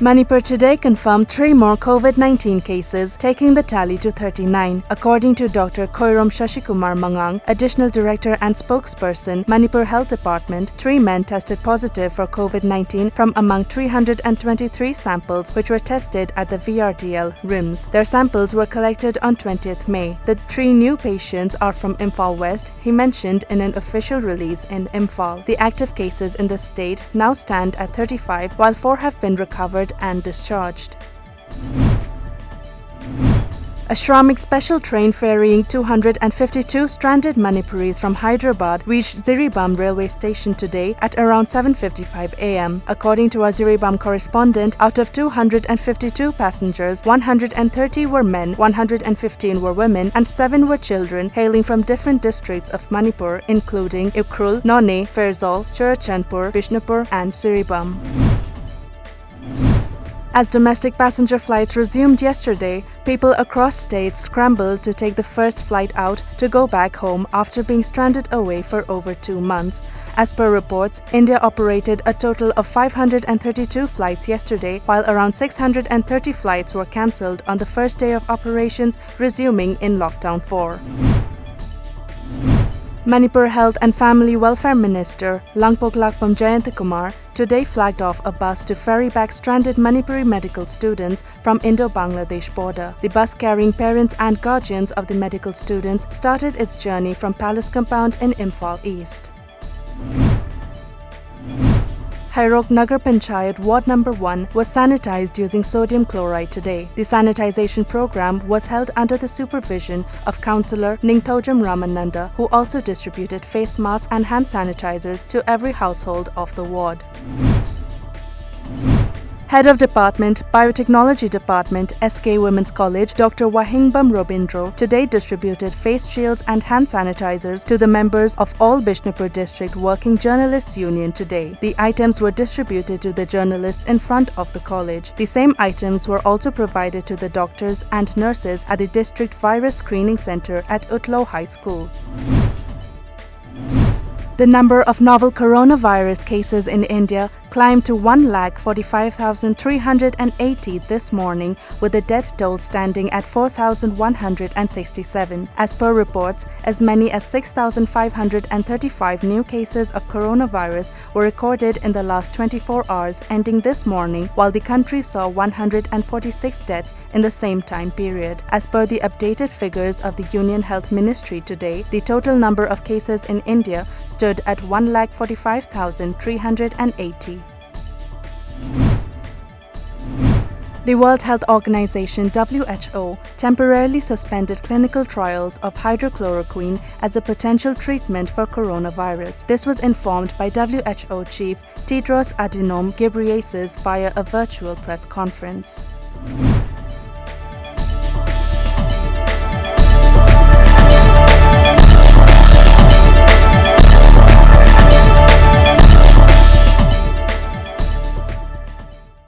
Manipur today confirmed 3 more COVID-19 cases, taking the tally to 39. According to Dr. Khoirom Shashikumar Mangang, Additional Director and Spokesperson, Manipur Health Department, 3 men tested positive for COVID-19 from among 323 samples which were tested at the VRDL RIMS. Their samples were collected on 20th May. The 3 new patients are from Imphal West, he mentioned in an official release in Imphal. The active cases in the state now stand at 35, while 4 have been recovered and discharged. A SHRAMIK special train ferrying 252 stranded Manipuris from Hyderabad reached Ziribam railway station today at around 7:55 am. According to our Ziribam correspondent, out of 252 passengers, 130 were men, 115 were women, and 7 were children hailing from different districts of Manipur, including Ukrul, None, Ferzol, Churachandpur, Bishnupur, and Ziribam. As domestic passenger flights resumed yesterday, people across states scrambled to take the first flight out to go back home after being stranded away for over 2 months. As per reports, India operated a total of 532 flights yesterday, while around 630 flights were cancelled on the first day of operations, resuming in Lockdown 4. Manipur Health and Family Welfare Minister LAKH Jayantakumar today flagged off a bus to ferry back stranded Manipuri medical students from Indo-Bangladesh border. The bus carrying parents and guardians of the medical students started its journey from Palace Compound in Imphal East. HEIROK Nagar Panchayat Ward No. 1 was sanitized using sodium chloride today. The sanitization program was held under the supervision of Councillor Ningthojam Ramananda, who also distributed face masks and hand sanitizers to every household of the ward. Head of Department, Biotechnology Department, SK Women's College, Dr. Wahingbam Robindro, today distributed face shields and hand sanitizers to the members of all Bishnupur District Working Journalists Union today. The items were distributed to the journalists in front of the college. The same items were also provided to the doctors and nurses at the District Virus Screening Center at Utlo High School. The number of novel coronavirus cases in India climbed to 1,45,380 this morning, with the death toll standing at 4,167. As per reports, as many as 6,535 new cases of coronavirus were recorded in the last 24 hours ending this morning, while the country saw 146 deaths in the same time period. As per the updated figures of the Union Health Ministry today, the total number of cases in India stood at 1,45,380. The World Health Organization (WHO) temporarily suspended clinical trials of hydrochloroquine as a potential treatment for coronavirus. This was informed by WHO Chief Tedros Adhanom Ghebreyesus via a virtual press conference.